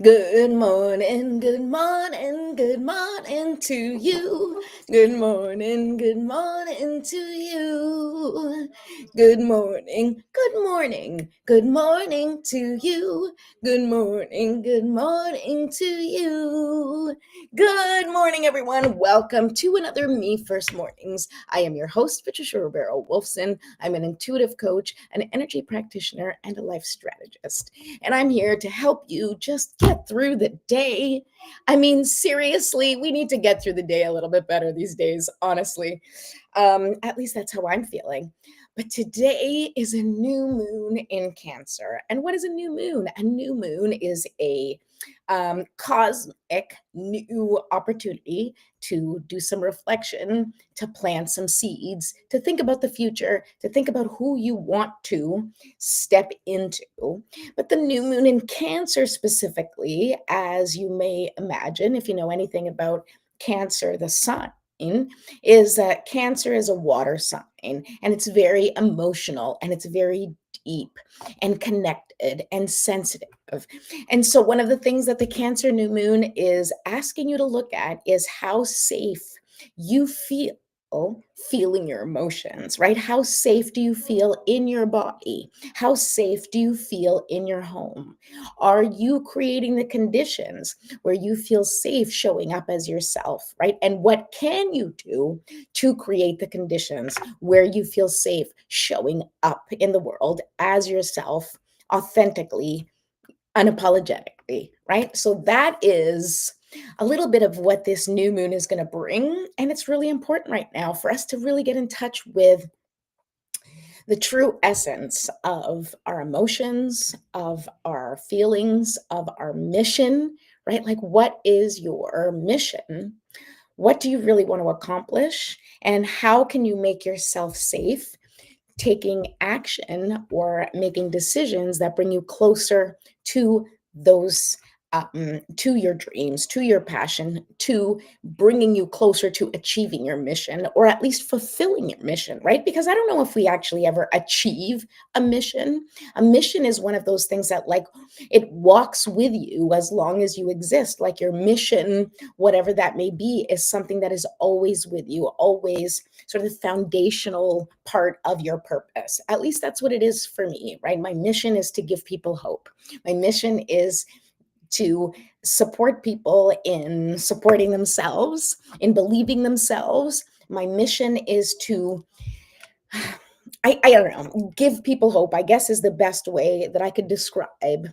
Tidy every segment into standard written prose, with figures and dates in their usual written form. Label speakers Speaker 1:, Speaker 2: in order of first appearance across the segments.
Speaker 1: Good morning, good morning, good morning to you. Good morning to you. Good morning, good morning, good morning to you. Good morning to you. Good morning, everyone. Welcome to another Me First Mornings. I am your host, Patricia Rivera Wolfson. I'm an intuitive coach, an energy practitioner, and a life strategist. And I'm here to help you just get through the day. I mean, seriously, we need to get through the day a little bit better these days, honestly. At least that's how I'm feeling. But today is a new moon in Cancer. And what is a new moon? A new moon is a cosmic new opportunity to do some reflection, to plant some seeds, to think about the future, to think about who you want to step into. But the new moon in Cancer specifically, as you may imagine, if you know anything about Cancer, the sun, is that Cancer is a water sign and it's very emotional and it's very deep and connected and sensitive. And so, one of the things that the Cancer new moon is asking you to look at is how safe you feel feeling your emotions, right? How safe do you feel in your body? How safe do you feel in your home? Are you creating the conditions where you feel safe showing up as yourself, right? And what can you do to create the conditions where you feel safe showing up in the world as yourself authentically, unapologetically, right? So that is a little bit of what this new moon is going to bring. And it's really important right now for us to really get in touch with the true essence of our emotions, of our feelings, of our mission, right? Like, what is your mission? What do you really want to accomplish? And how can you make yourself safe taking action or making decisions that bring you closer to those to your dreams, to your passion, to bringing you closer to achieving your mission, or at least fulfilling your mission, right? Because I don't know if we actually ever achieve a mission. A mission is one of those things that, like, it walks with you as long as you exist. Like, your mission, whatever that may be, is something that is always with you, always sort of the foundational part of your purpose. At least that's what it is for me, right? My mission is to give people hope. My mission is to support people in supporting themselves, in believing themselves. My mission is to, I don't know, give people hope, I guess, is the best way that I could describe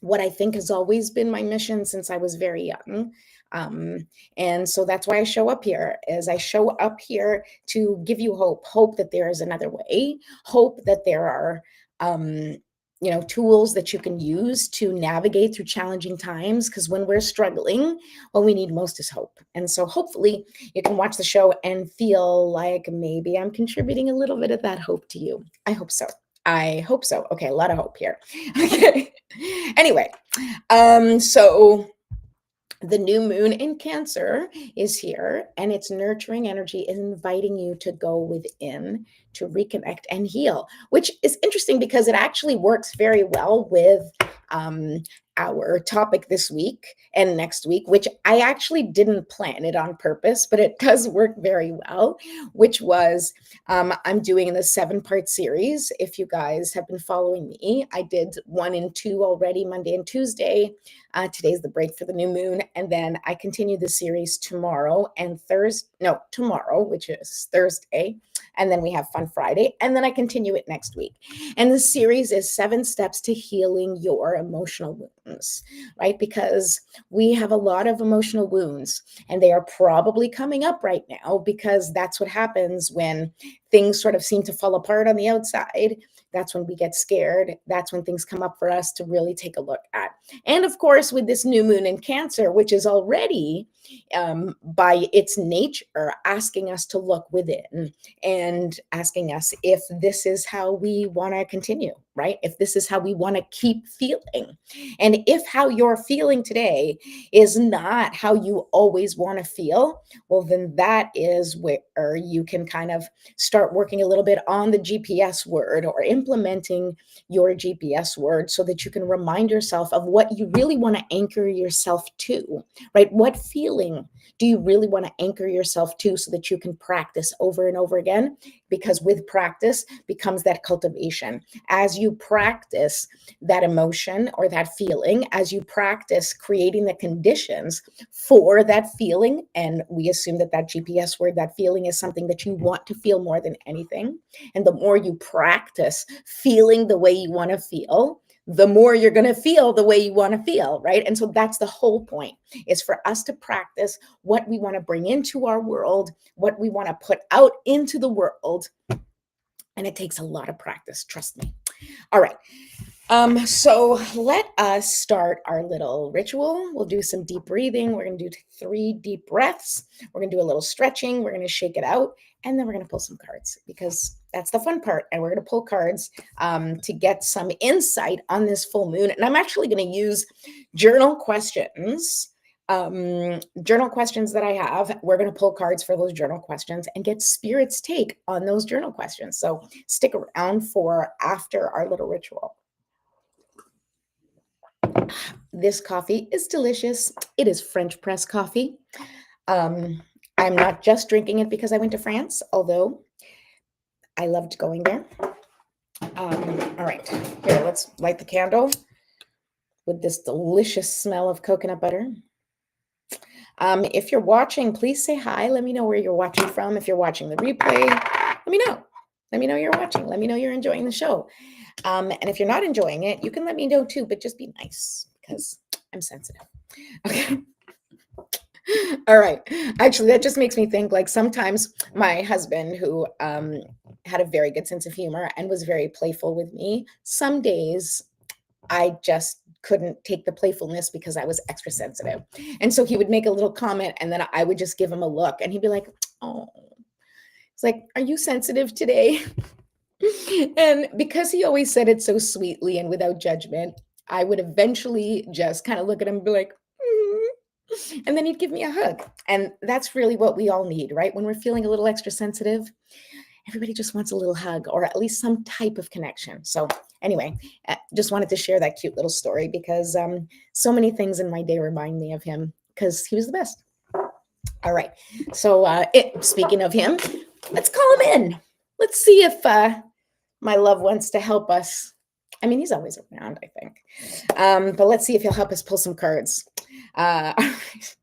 Speaker 1: what I think has always been my mission since I was very young. Um, and so that's why I show up here, is I show up here to give you hope that there is another way, hope that there are, um, tools that you can use to navigate through challenging times. Because when we're struggling, what we need most is hope. And so hopefully you can watch the show and feel like maybe I'm contributing a little bit of that hope to you. I hope so. I hope so. Okay, a lot of hope here. Okay. Anyway, so the new moon in Cancer is here, and its nurturing energy is inviting you to go within, to reconnect and heal, which is interesting because it actually works very well with um, our topic this week and next week, which I actually didn't plan it on purpose, but it does work very well, which was I'm doing the 7-part series. If you guys have been following me, I did 1 and 2 already, Monday and Tuesday. Today's the break for the new moon. And then I continue the series tomorrow and tomorrow, which is Thursday. And then we have Fun Friday. And then I continue it next week. And the series is 7 steps to healing your emotional wounds, right? Because we have a lot of emotional wounds and they are probably coming up right now because that's what happens when things sort of seem to fall apart on the outside. That's when we get scared. That's when things come up for us to really take a look at. And of course, with this new moon in Cancer, which is already by its nature asking us to look within and asking us if this is how we want to continue, right? If this is how we want to keep feeling. And if how you're feeling today is not how you always want to feel, well, then that is where you can kind of start working a little bit on the GPS word or implementing your GPS word so that you can remind yourself of what you really want to anchor yourself to, right? What feeling do you really want to anchor yourself to so that you can practice over and over again? Because with practice becomes that cultivation. As you practice that emotion or that feeling, as you practice creating the conditions for that feeling, and we assume that that GPS word, that feeling is something that you want to feel more than anything. And the more you practice feeling the way you want to feel, the more you're going to feel the way you want to feel, right? And so that's the whole point, is for us to practice what we want to bring into our world, what we want to put out into the world. And it takes a lot of practice, trust me. All right. So let us start our little ritual. We'll do some deep breathing. We're going to do 3 deep breaths. We're going to do a little stretching. We're going to shake it out. And then we're going to pull some cards because that's the fun part. And we're going to pull cards to get some insight on this full moon. And I'm actually going to use journal questions. Journal questions that I have. We're going to pull cards for those journal questions and get spirit's take on those journal questions. So stick around for after our little ritual. This coffee is delicious. It is French press coffee. I'm not just drinking it because I went to France, although I loved going there. All right, here, let's light the candle with this delicious smell of coconut butter. If you're watching, please say hi. Let me know where you're watching from. If you're watching the replay, let me know. Let me know you're watching. Let me know you're enjoying the show. And if you're not enjoying it, you can let me know too, but just be nice because I'm sensitive. Okay. All right. Actually, that just makes me think like sometimes my husband, who had a very good sense of humor and was very playful with me, some days I just couldn't take the playfulness because I was extra sensitive. And so he would make a little comment and then I would just give him a look and he'd be like, oh, it's like, are you sensitive today? And because he always said it so sweetly and without judgment, I would eventually just kind of look at him and be like, and then he'd give me a hug. And that's really what we all need, right? When we're feeling a little extra sensitive, everybody just wants a little hug or at least some type of connection. So, anyway, just wanted to share that cute little story because so many things in my day remind me of him because he was the best. All right. So, speaking of him, let's call him in. Let's see if my love wants to help us. I mean, he's always around, I think. But let's see if he'll help us pull some cards. All right.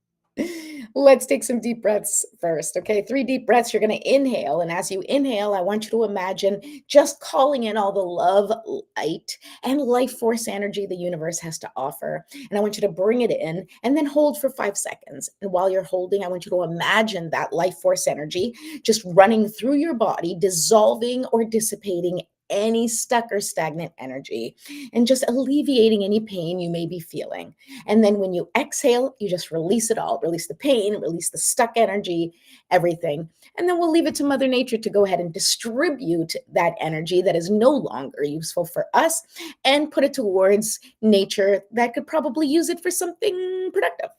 Speaker 1: Let's take some deep breaths first. Okay, 3 deep breaths. You're going to inhale. And as you inhale, I want you to imagine just calling in all the love, light, and life force energy the universe has to offer. And I want you to bring it in and then hold for 5 seconds. And while you're holding, I want you to imagine that life force energy just running through your body, dissolving or dissipating any stuck or stagnant energy and just alleviating any pain you may be feeling. And then when you exhale, you just release it all, release the pain, release the stuck energy, everything. And then we'll leave it to Mother Nature to go ahead and distribute that energy that is no longer useful for us and put it towards nature that could probably use it for something productive.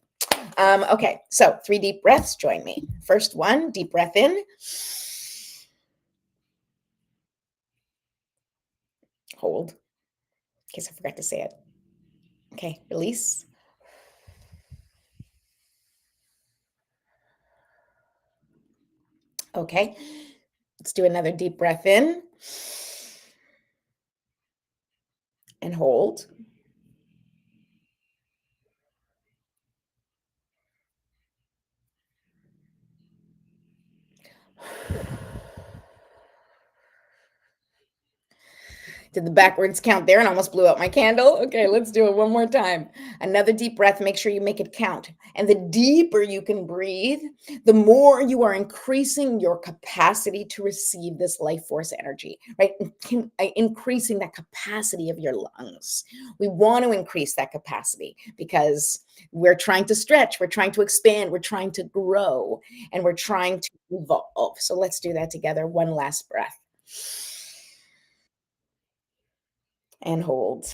Speaker 1: Okay, so 3 deep breaths. Join me. First one, deep breath in. Hold, in case I forgot to say it. Okay, release. Okay, let's do another deep breath in and hold. Did the backwards count there and almost blew out my candle. Okay, let's do it one more time. Another deep breath. Make sure you make it count. And the deeper you can breathe, the more you are increasing your capacity to receive this life force energy, right? Increasing that capacity of your lungs. We want to increase that capacity because we're trying to stretch, we're trying to expand, we're trying to grow, and we're trying to evolve. So let's do that together. One last breath. and hold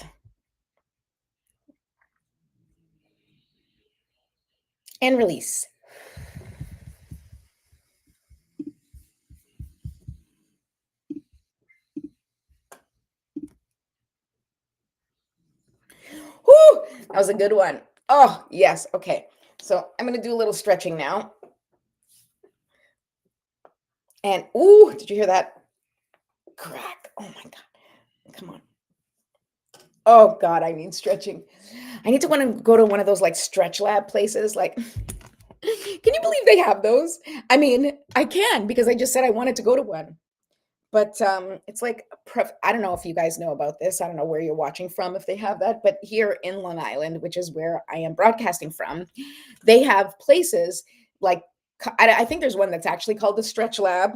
Speaker 1: and release. Whoo, that was a good one. Oh, yes. Okay. So I'm going to do a little stretching now. And ooh, did you hear that crack? Oh my God. Come on. Oh God, I need stretching. I need to want to go to one of those like stretch lab places. Like, can you believe they have those? I mean, I can because I just said I wanted to go to one. But it's like I don't know if you guys know about this. I don't know where you're watching from if they have that, but here in Long Island, which is where I am broadcasting from, they have places like I think there's one that's actually called the Stretch Lab,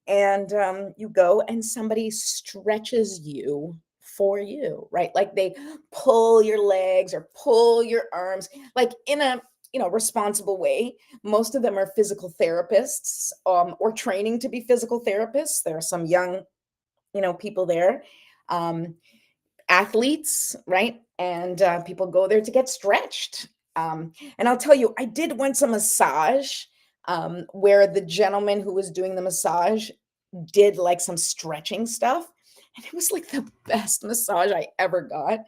Speaker 1: and you go and somebody stretches you for you, right? Like they pull your legs or pull your arms, like in a responsible way. Most of them are physical therapists or training to be physical therapists. There are some young, people there, um, athletes, right? And people go there to get stretched. And I'll tell you, I did once a massage where the gentleman who was doing the massage did like some stretching stuff. And it was like the best massage I ever got.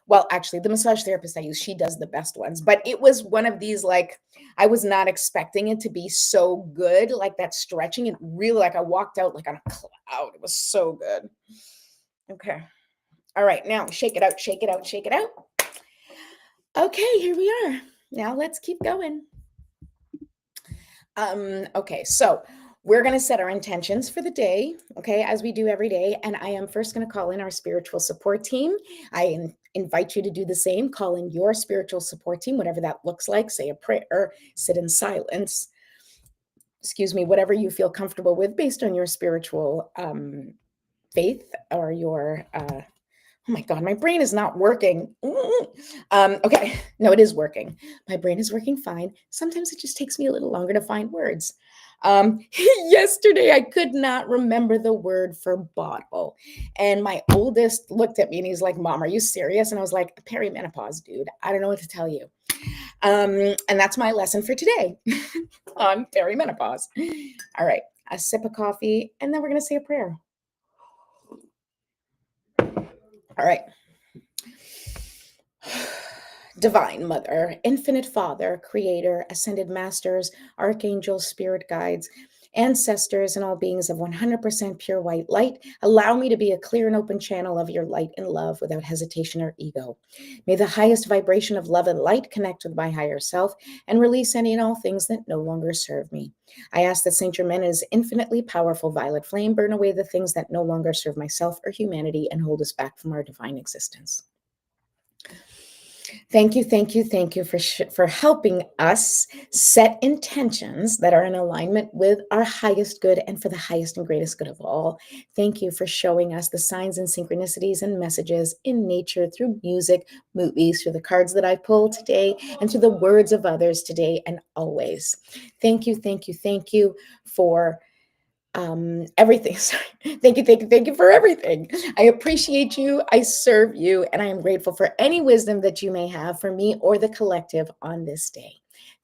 Speaker 1: Well, actually, the massage therapist I use, she does the best ones, but it was one of these like I was not expecting it to be so good, like that stretching. It really like I walked out like on a cloud. It was so good. Okay. All right, now shake it out, shake it out, shake it out. Okay, here we are. Now let's keep going. Okay, so we're going to set our intentions for the day, okay, as we do every day. And I am first going to call in our spiritual support team. I invite you to do the same. Call in your spiritual support team, whatever that looks like. Say a prayer, sit in silence. Excuse me, whatever you feel comfortable with based on your spiritual faith or your oh my God, my brain is not working. Okay, no, it is working. My brain is working fine. Sometimes it just takes me a little longer to find words. Yesterday, I could not remember the word for bottle. And my oldest looked at me and he's like, Mom, are you serious? And I was like, perimenopause, dude. I don't know what to tell you. And that's my lesson for today on perimenopause. All right, a sip of coffee, and then we're going to say a prayer. All right. Divine Mother, Infinite Father, Creator, Ascended Masters, Archangels, Spirit Guides, ancestors, and all beings of 100% pure white light, allow me to be a clear and open channel of your light and love without hesitation or ego. May the highest vibration of love and light connect with my higher self and release any and all things that no longer serve me. I ask that Saint Germain's infinitely powerful violet flame burn away the things that no longer serve myself or humanity and hold us back from our divine existence. Thank you, thank you, thank you for helping us set intentions that are in alignment with our highest good and for the highest and greatest good of all. Thank you for showing us the signs and synchronicities and messages in nature through music, movies, through the cards that I pulled today, and through the words of others today and always. Thank you, thank you, thank you for everything. Sorry. Thank you for everything. I appreciate you. I serve you, and I am grateful for any wisdom that you may have for me or the collective on this day.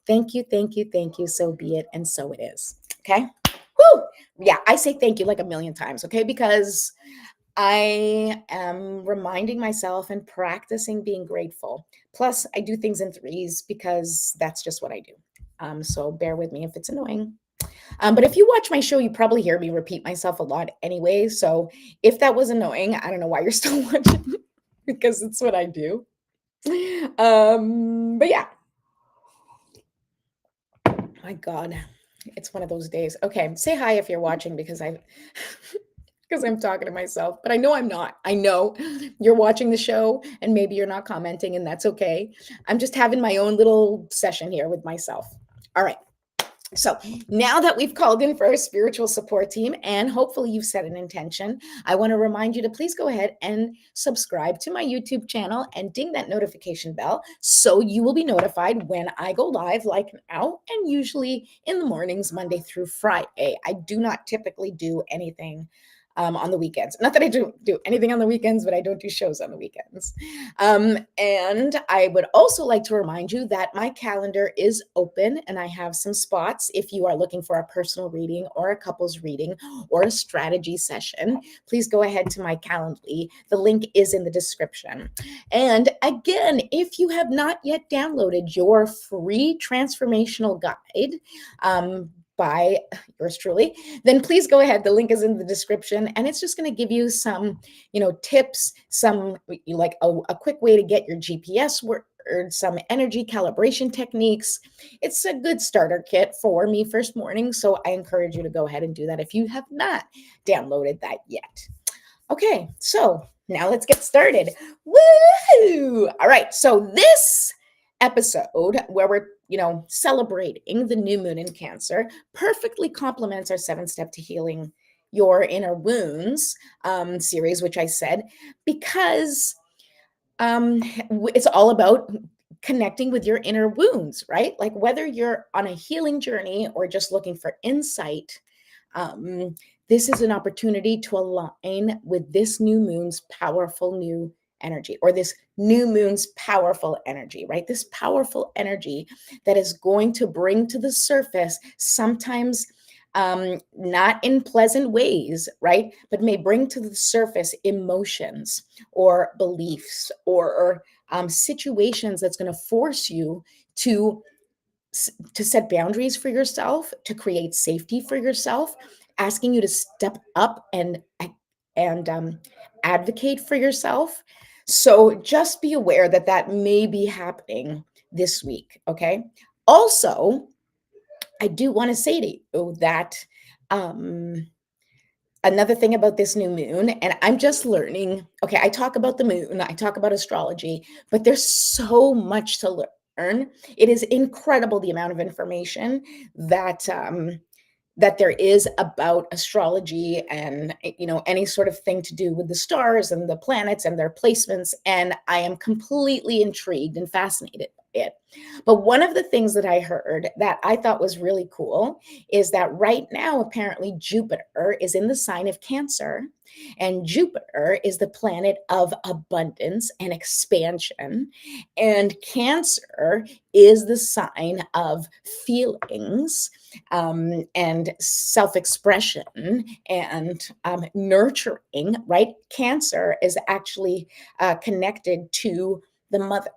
Speaker 1: Thank you, thank you, thank you. So be it, and so it is. Okay. Woo! Yeah, I say thank you like a million times, okay? Because I am reminding myself and practicing being grateful. Plus, I do things in threes because that's just what I do. So bear with me if it's annoying. But if you watch my show, you probably hear me repeat myself a lot anyway. So if that was annoying, I don't know why you're still watching because it's what I do. But yeah. My God, it's one of those days. Okay, say hi if you're watching because because I'm talking to myself, but I know I'm not. I know you're watching the show and maybe you're not commenting, and that's okay. I'm just having my own little session here with myself. All right. So now that we've called in for our spiritual support team and hopefully you've set an intention, I want to remind you to please go ahead and subscribe to my YouTube channel and ding that notification bell so you will be notified when I go live like now and usually in the mornings, Monday through Friday. I do not typically do anything on the weekends. Not that I don't do anything on the weekends, but I don't do shows on the weekends. And I would also like to remind you that my calendar is open and I have some spots if you are looking for a personal reading or a couples reading or a strategy session. Please go ahead to my Calendly. The link is in the description. And again, if you have not yet downloaded your free transformational guide, by yours truly, then please go ahead. The link is in the description, and it's just going to give you some, tips, some like a quick way to get your GPS word, some energy calibration techniques. It's a good starter kit for me first morning, so I encourage you to go ahead and do that if you have not downloaded that yet. Okay, so now let's get started. Woo! All right, so this episode where we're celebrating the new moon in Cancer perfectly complements our 7-step to healing your inner wounds series, which I said, because it's all about connecting with your inner wounds, right? Like whether you're on a healing journey or just looking for insight, this is an opportunity to align with this new moon's powerful new energy, or this new moon's powerful energy, right? This powerful energy that is going to bring to the surface, sometimes not in pleasant ways, right? But may bring to the surface emotions or beliefs or situations that's going to force you to set boundaries for yourself, to create safety for yourself, asking you to step up and advocate for yourself. So just be aware that that may be happening this week. Okay. Also, I do want to say to you that another thing about this new moon, and I'm just learning. Okay, I talk about the moon, I talk about astrology, but there's so much to learn. It is incredible the amount of information that there is about astrology and any sort of thing to do with the stars and the planets and their placements, and I am completely intrigued and fascinated by it. But one of the things that I heard that I thought was really cool is that right now apparently Jupiter is in the sign of Cancer, and Jupiter is the planet of abundance and expansion, and Cancer is the sign of feelings and self-expression and nurturing, right? Cancer is actually connected to the mother,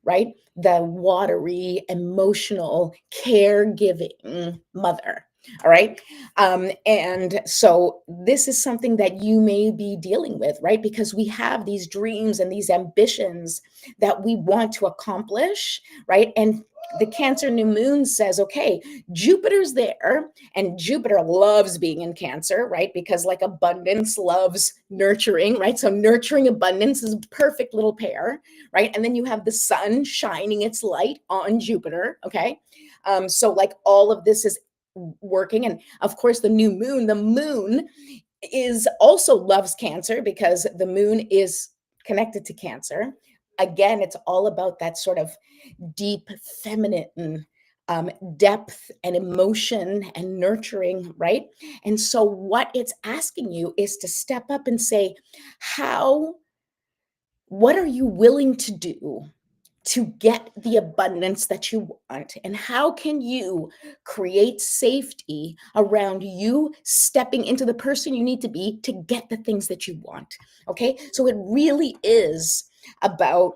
Speaker 1: right? The watery, emotional, caregiving mother. All right. And so this is something that you may be dealing with, right? Because we have these dreams and these ambitions that we want to accomplish, right? And the Cancer new moon says, okay, Jupiter's there, and Jupiter loves being in Cancer, right? Because like abundance loves nurturing, right? So nurturing abundance is a perfect little pair, right? And then you have the sun shining its light on Jupiter, okay? So like all of this is working. And of course, the moon is also loves Cancer because the moon is connected to Cancer. Again, it's all about that sort of deep feminine depth and emotion and nurturing, right? And so what it's asking you is to step up and say, what are you willing to do to get the abundance that you want? And how can you create safety around you stepping into the person you need to be to get the things that you want? Okay. So it really is about,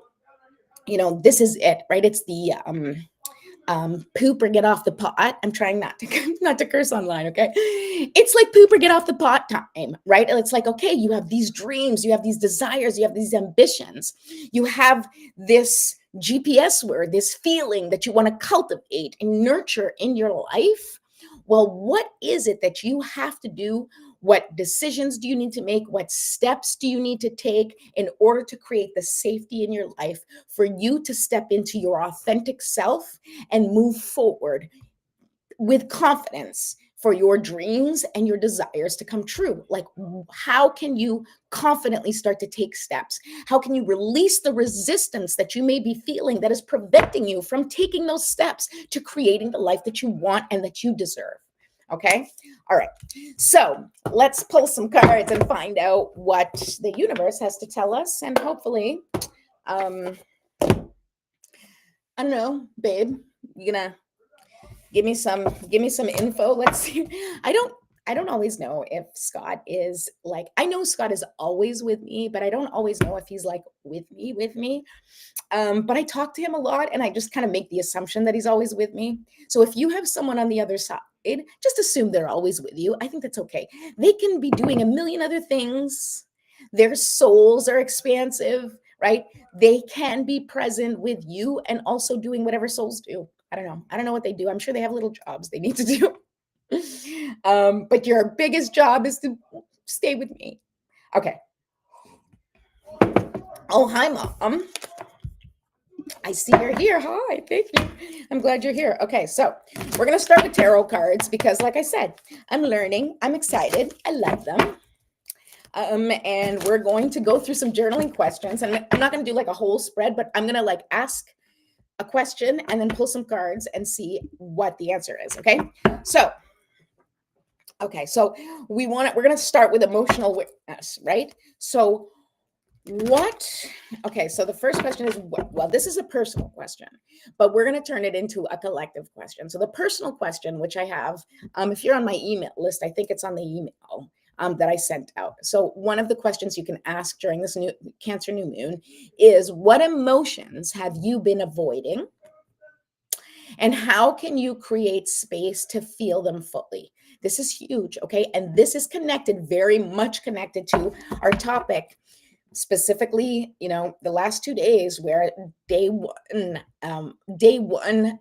Speaker 1: this is it, right? It's the poop or get off the pot. I'm trying not to curse online, okay? It's like poop or get off the pot time, right? It's like, okay, you have these dreams, you have these desires, you have these ambitions, you have this GPS word, this feeling that you want to cultivate and nurture in your life. Well, what is it that you have to do? What decisions do you need to make? What steps do you need to take in order to create the safety in your life for you to step into your authentic self and move forward with confidence for your dreams and your desires to come true? Like, how can you confidently start to take steps? How can you release the resistance that you may be feeling that is preventing you from taking those steps to creating the life that you want and that you deserve? Okay. All right. So let's pull some cards and find out what the universe has to tell us. And hopefully, I don't know, babe, you gonna give me some info. Let's see. I don't always know if Scott is like, I know Scott is always with me, but I don't always know if he's like with me. But I talk to him a lot and I just kind of make the assumption that he's always with me. So if you have someone on the other side, just assume they're always with you. I think that's okay. They can be doing a million other things. Their souls are expansive, right? They can be present with you and also doing whatever souls do. I don't know. I don't know what they do. I'm sure they have little jobs they need to do. But your biggest job is to stay with me. Okay. Oh, hi, Mom. I see you're here. Hi, thank you. I'm glad you're here. Okay, so we're going to start with tarot cards because, like I said, I'm learning. I'm excited. I love them. And we're going to go through some journaling questions. And I'm not going to do like a whole spread, but I'm going to like ask a question and then pull some cards and see what the answer is. Okay, so we're going to start with emotional awareness, right? So so the first question is, well, this is a personal question, but we're going to turn it into a collective question. So the personal question, which I have, if you're on my email list, I think it's on the email that I sent out. So one of the questions you can ask during this new Cancer new moon is, what emotions have you been avoiding? And how can you create space to feel them fully? This is huge, okay? And this is connected, very much connected to our topic, specifically, the last 2 days, where day one,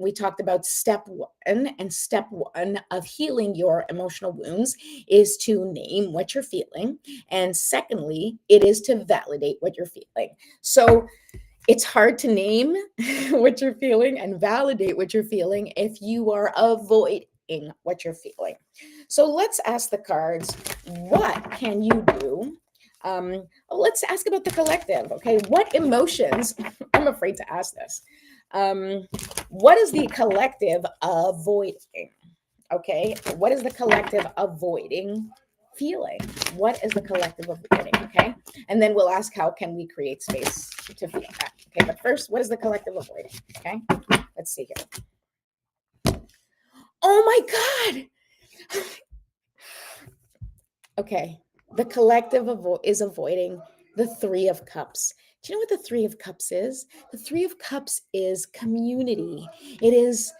Speaker 1: we talked about step one of healing your emotional wounds is to name what you're feeling. And secondly, it is to validate what you're feeling. So it's hard to name what you're feeling and validate what you're feeling if you are avoiding what you're feeling. So let's ask the cards, what can you do? Let's ask about the collective. Okay, what emotions? I'm afraid to ask this. What is the collective avoiding? Okay, what is the collective avoiding feeling? What is the collective avoiding? Okay, and then we'll ask, how can we create space to feel that? Okay, but first, what is the collective avoiding? Okay, let's see here. Oh my God. Okay, the collective is avoiding the Three of Cups. Do you know what the Three of Cups is? The Three of Cups is community. It is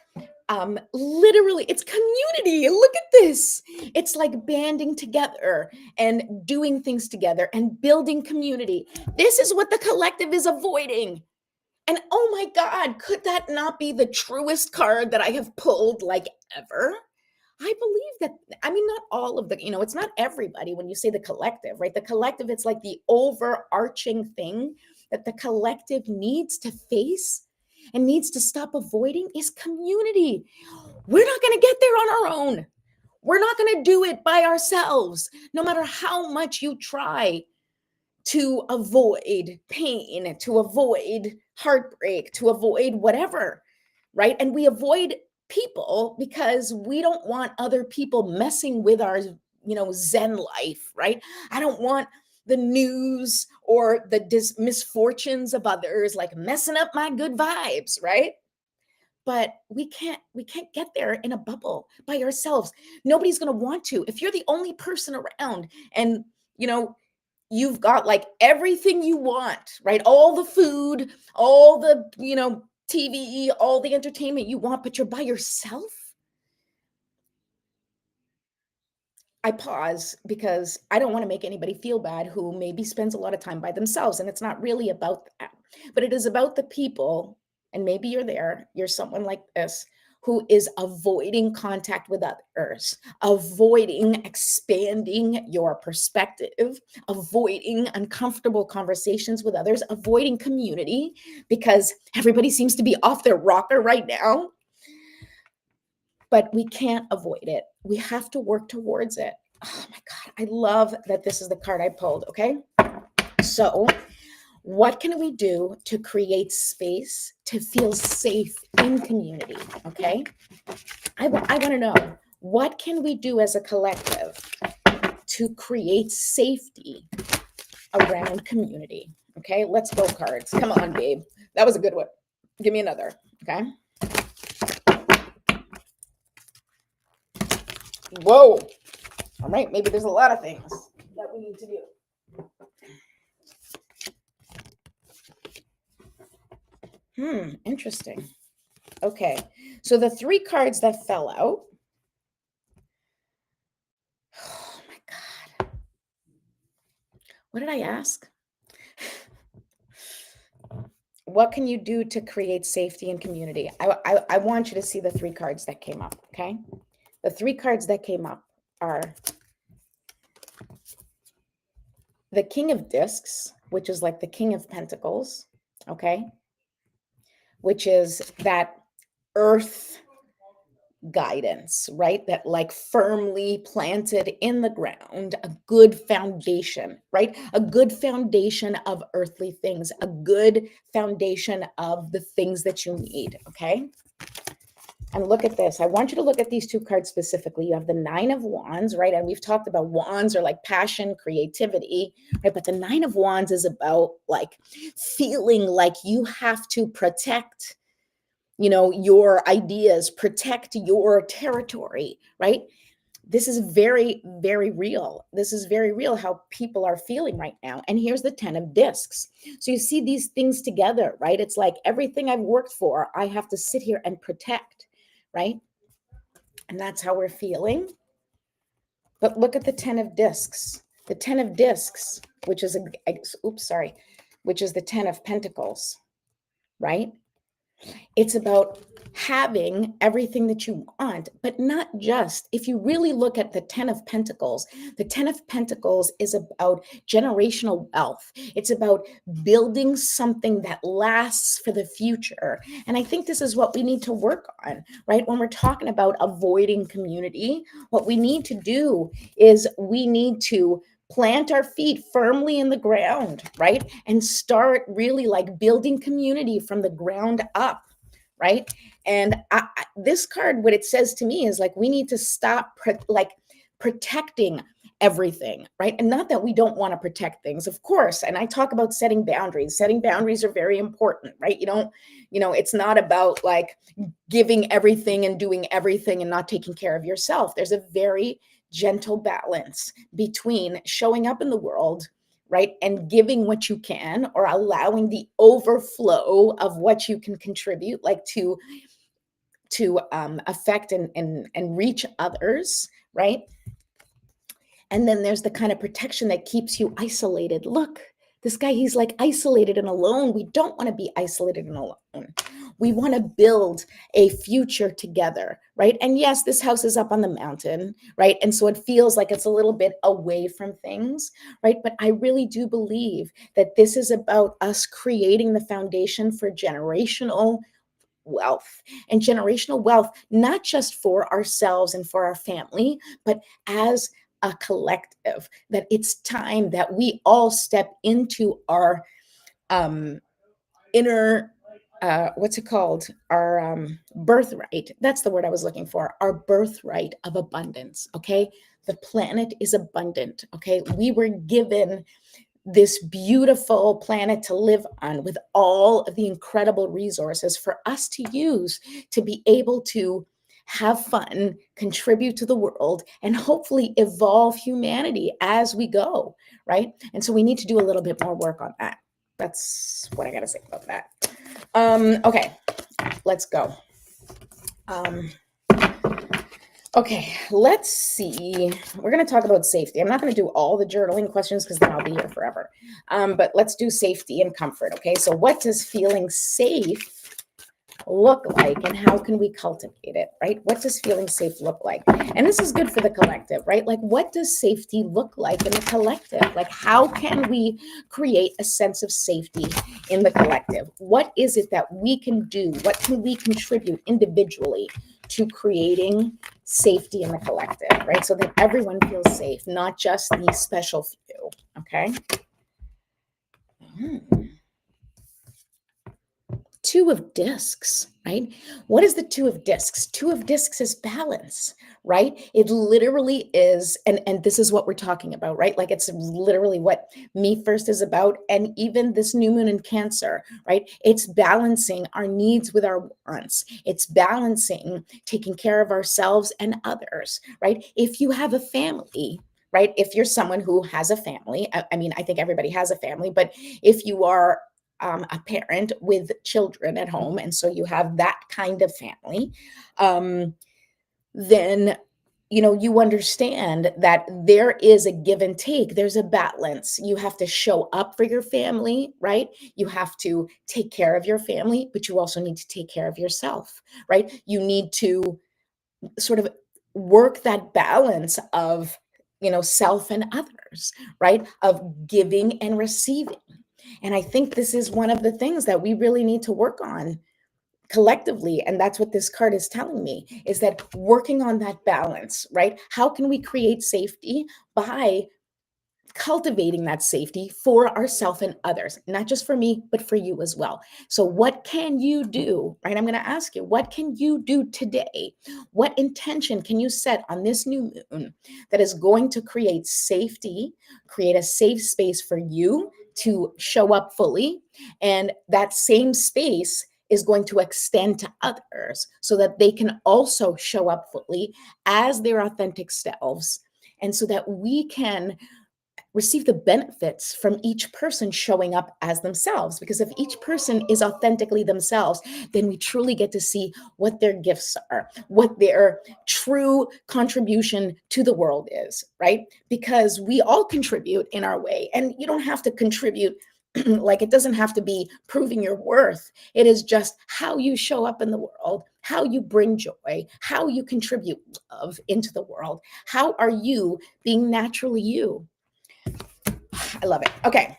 Speaker 1: literally, it's community. Look at this. It's like banding together and doing things together and building community. This is what the collective is avoiding. And oh my God, could that not be the truest card that I have pulled like ever? I believe that, I mean, not all of the, it's not everybody when you say the collective, right? The collective, it's like the overarching thing that the collective needs to face and needs to stop avoiding is community. We're not going to get there on our own. We're not going to do it by ourselves, no matter how much you try to avoid pain, to avoid heartbreak, to avoid whatever, right? And we avoid people because we don't want other people messing with our, Zen life, right? I don't want the news or the misfortunes of others like messing up my good vibes, right? But we can't get there in a bubble by ourselves. Nobody's going to want to. If you're the only person around and, you've got like everything you want, right? All the food, all the, TV, all the entertainment you want, but you're by yourself. I pause because I don't want to make anybody feel bad who maybe spends a lot of time by themselves. And it's not really about that, but it is about the people. And maybe you're someone like this who is avoiding contact with others, avoiding expanding your perspective, avoiding uncomfortable conversations with others, avoiding community because everybody seems to be off their rocker right now. But we can't avoid it. We have to work towards it. Oh my God, I love that this is the card I pulled, okay? So what can we do to create space to feel safe in community, okay? I want to know, What can we do as a collective to create safety around community? Okay, let's go cards. Come on, babe. That was a good one. Give me another. Okay. Whoa. All right, maybe there's a lot of things that we need to do. Interesting. Okay, so the 3 cards that fell out. Oh my God. What did I ask? What can you do to create safety and community? I want you to see the 3 cards that came up, okay? The 3 cards that came up are the King of Discs, which is like the King of Pentacles, okay? Which is that earth guidance, right? That like firmly planted in the ground, a good foundation, right? A good foundation of earthly things, a good foundation of the things that you need, okay? And look at this. I want you to look at these 2 cards specifically. You have the 9 of Wands, right? And we've talked about wands are like passion, creativity, right? But the 9 of Wands is about like feeling like you have to protect, your ideas, protect your territory, right? This is very, very real. This is very real how people are feeling right now. And here's the 10 of Discs. So you see these things together, right? It's like everything I've worked for, I have to sit here and protect, right? And that's how we're feeling. But look at the 10 of Discs. The 10 of Discs, which is which is the 10 of Pentacles, right? It's about having everything that you want, but not just. If you really look at the 10 of Pentacles, the 10 of Pentacles is about generational wealth. It's about building something that lasts for the future. And I think this is what we need to work on, right? When we're talking about avoiding community, what we need to do is we need to plant our feet firmly in the ground, right? And start really like building community from the ground up, right? And this card, what it says to me is like, we need to stop protecting everything, right? And not that we don't want to protect things, of course. And I talk about setting boundaries. Setting boundaries are very important, right? It's not about like giving everything and doing everything and not taking care of yourself. There's a very gentle balance between showing up in the world, right, and giving what you can, or allowing the overflow of what you can contribute, like to affect and reach others, right? And then there's the kind of protection that keeps you isolated. Look, this guy, he's like isolated and alone. We don't want to be isolated and alone. We want to build a future together, right? And yes, this house is up on the mountain, right? And so it feels like it's a little bit away from things, right? But I really do believe that this is about us creating the foundation for generational wealth, and generational wealth, not just for ourselves and for our family, but as a collective. That it's time that we all step into our inner what's it called, our birthright. That's the word I was looking for. Our birthright of abundance. Okay, the planet is abundant. Okay, we were given this beautiful planet to live on with all of the incredible resources for us to use to be able to have fun, contribute to the world, and hopefully evolve humanity as we go, right? And so we need to do a little bit more work on that. That's what I got to say about that. Okay, let's go. Okay, let's see. We're going to talk about safety. I'm not going to do all the journaling questions because then I'll be here forever. But let's do safety and comfort. Okay, so what does feeling safe look like, and how can we cultivate it, right? What does feeling safe look like? And this is good for the collective, right? Like, what does safety look like in the collective? Like, how can we create a sense of safety in the collective? What is it that we can do? What can we contribute individually to creating safety in the collective, right? So that everyone feels safe, not just the special few, okay? Two of Discs, right? What is the Two of Discs? Two of Discs is balance, right? It literally is, and this is what we're talking about, right? Like it's literally what Me First is about, and even this new moon in Cancer, right? It's balancing our needs with our wants. It's balancing taking care of ourselves and others, right? If you have a family, right? If you're someone who has a family, I mean, I think everybody has a family, but if you are a parent with children at home, and so you have that kind of family, then you understand that there is a give and take. There's a balance. You have to show up for your family, right? You have to take care of your family, but you also need to take care of yourself, right? You need to sort of work that balance of self and others, right? Of giving and receiving. And I think this is one of the things that we really need to work on collectively. And that's what this card is telling me, is that working on that balance, right? How can we create safety by cultivating that safety for ourselves and others, not just for me, but for you as well. So, what can you do, right? I'm going to ask you, what can you do today? What intention can you set on this new moon that is going to create safety, create a safe space for you to show up fully? And that same space is going to extend to others so that they can also show up fully as their authentic selves. And so that we can receive the benefits from each person showing up as themselves. Because if each person is authentically themselves, then we truly get to see what their gifts are, what their true contribution to the world is, right? Because we all contribute in our way, and you don't have to contribute. Like, it doesn't have to be proving your worth. It is just how you show up in the world, how you bring joy, how you contribute love into the world. How are you being naturally you? I love it. Okay.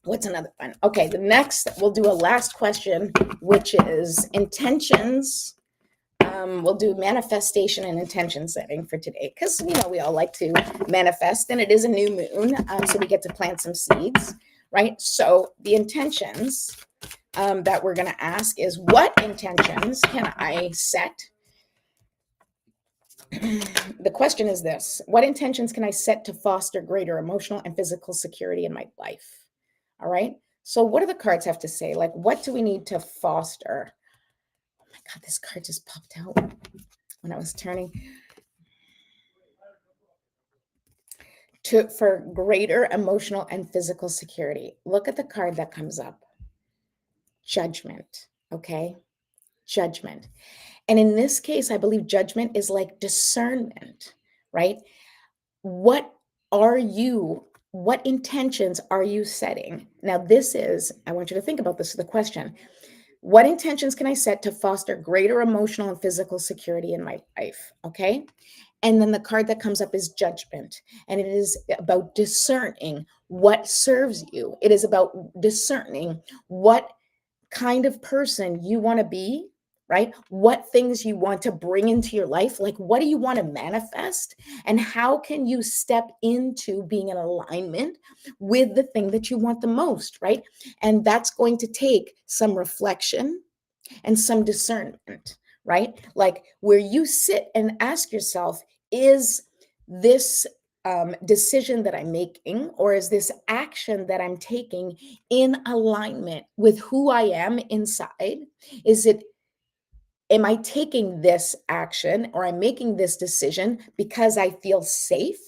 Speaker 1: What's another one? Okay, the next, we'll do a last question, which is intentions. We'll do manifestation and intention setting for today, because we all like to manifest, and it is a new moon, so we get to plant some seeds, right? So the intentions that we're going to ask is, what intentions can I set? The question is this: what intentions can I set to foster greater emotional and physical security in my life? All right. So what do the cards have to say? Like, what do we need to foster? Oh my God, this card just popped out when I was turning. For greater emotional and physical security. Look at the card that comes up. Judgment. Okay. Judgment. And in this case, I believe judgment is like discernment, right? What what intentions are you setting? Now, I want you to think about this, the question. What intentions can I set to foster greater emotional and physical security in my life? Okay. And then the card that comes up is judgment. And it is about discerning what serves you. It is about discerning what kind of person you want to be, right? What things you want to bring into your life, like what do you want to manifest, and how can you step into being in alignment with the thing that you want the most, right? And that's going to take some reflection and some discernment, right? Like where you sit and ask yourself, is this decision that I'm making, or is this action that I'm taking in alignment with who I am inside? Am I taking this action, or I'm making this decision because I feel safe?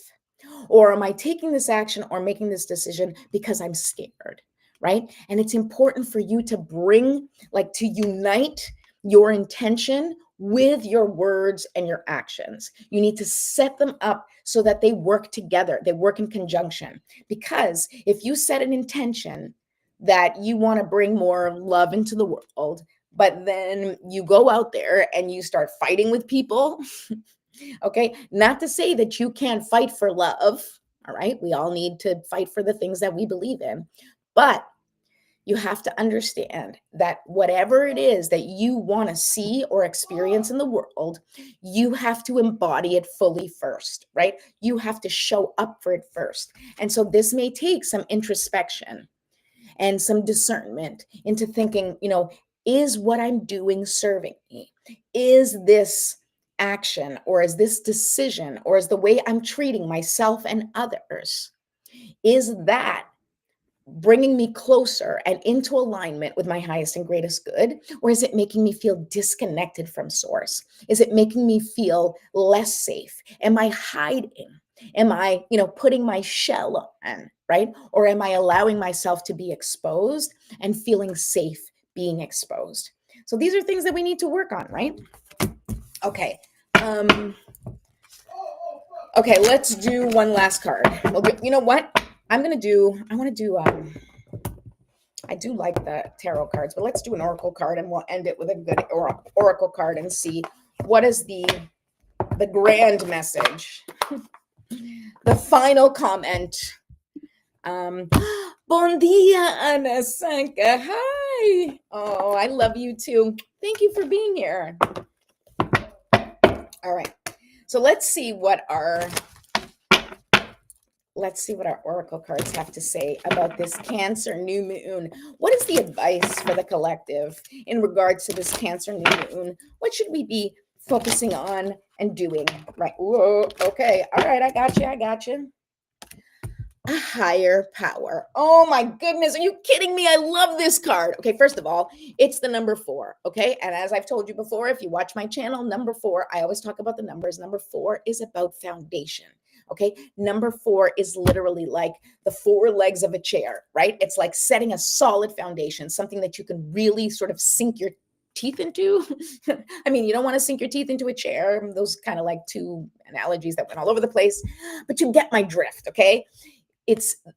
Speaker 1: Or am I taking this action or making this decision because I'm scared? Right. And it's important for you to to unite your intention with your words and your actions. You need to set them up so that they work together, they work in conjunction. Because if you set an intention that you want to bring more love into the world, but then you go out there and you start fighting with people, okay, not to say that you can't fight for love. All right. We all need to fight for the things that we believe in. But you have to understand that whatever it is that you want to see or experience in the world, you have to embody it fully first, right? You have to show up for it first. And so this may take some introspection and some discernment into thinking, Is what I'm doing serving me? Is this action, or is this decision, or is the way I'm treating myself and others, is that bringing me closer and into alignment with my highest and greatest good? Or is it making me feel disconnected from source? Is it making me feel less safe? Am I hiding? Am I, putting my shell on, right? Or am I allowing myself to be exposed and feeling safe being exposed? So these are things that we need to work on, right? Okay. Okay, let's do one last card. You know what? I want to do, I do like the tarot cards, but let's do an oracle card, and we'll end it with a good oracle card and see what is the grand message, the final comment. Bon dia, Ana Sanka. Hi. Oh, I love you too. Thank you for being here. All right. So let's see what our oracle cards have to say about this Cancer new moon. What is the advice for the collective in regards to this Cancer new moon? What should we be focusing on and doing? Right. Whoa. Okay. All right. I got you. A higher power. Oh my goodness. Are you kidding me? I love this card. Okay. First of all, it's the number 4. Okay. And as I've told you before, if you watch my channel, number 4, I always talk about the numbers. Number 4 is about foundation. Okay. Number 4 is literally like the 4 legs of a chair, right? It's like setting a solid foundation, something that you can really sort of sink your teeth into. I mean, you don't want to sink your teeth into a chair. Those kind of like 2 analogies that went all over the place, but you get my drift. Okay.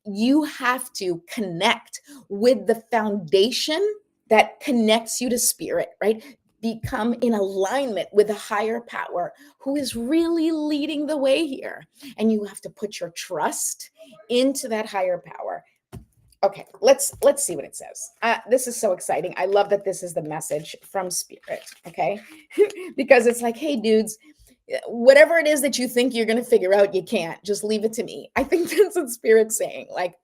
Speaker 1: You have to connect with the foundation that connects you to spirit, right? Become in alignment with a higher power who is really leading the way here. And you have to put your trust into that higher power. Okay, let's see what it says. This is so exciting. I love that this is the message from spirit, okay? Because it's like, hey, dudes, whatever it is that you think you're going to figure out, you can't. Just leave it to me. I think that's what spirit's saying. Like,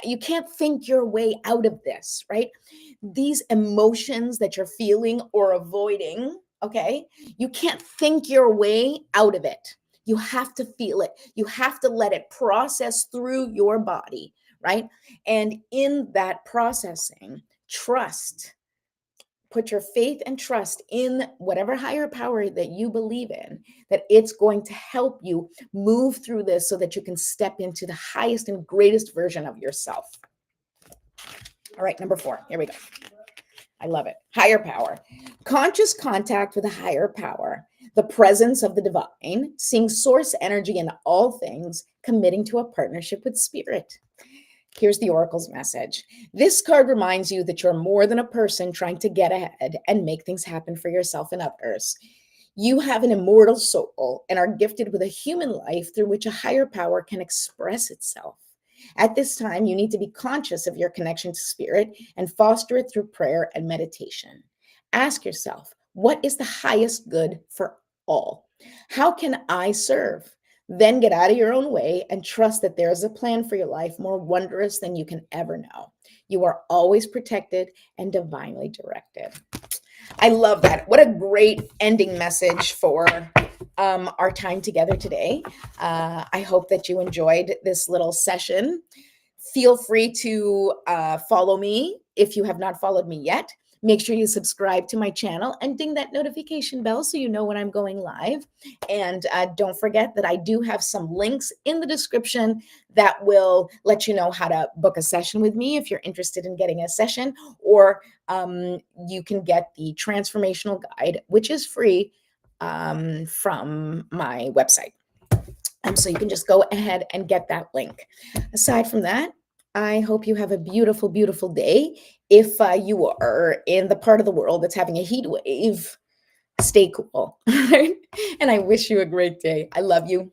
Speaker 1: you can't think your way out of this, right? These emotions that you're feeling or avoiding, okay? You can't think your way out of it. You have to feel it. You have to let it process through your body, right? And in that processing, trust. Put your faith and trust in whatever higher power that you believe in, that it's going to help you move through this so that you can step into the highest and greatest version of yourself. All right, number 4. Here we go. I love it. Higher power. Conscious contact with a higher power. The presence of the divine, seeing source energy in all things, committing to a partnership with spirit. Here's the oracle's message. This card reminds you that you're more than a person trying to get ahead and make things happen for yourself and others. You have an immortal soul and are gifted with a human life through which a higher power can express itself. At this time, you need to be conscious of your connection to spirit and foster it through prayer and meditation. Ask yourself, what is the highest good for all? How can I serve? Then get out of your own way and trust that there is a plan for your life more wondrous than you can ever know. You are always protected and divinely directed. I love that. What a great ending message for our time together today. I hope that you enjoyed this little session. Feel free to follow me if you have not followed me yet. Make sure you subscribe to my channel and ding that notification bell so you know when I'm going live. And don't forget that I do have some links in the description that will let you know how to book a session with me if you're interested in getting a session, or you can get the transformational guide, which is free from my website. So you can just go ahead and get that link. Aside from that, I hope you have a beautiful, beautiful day. If you are in the part of the world that's having a heat wave, stay cool. And I wish you a great day. I love you.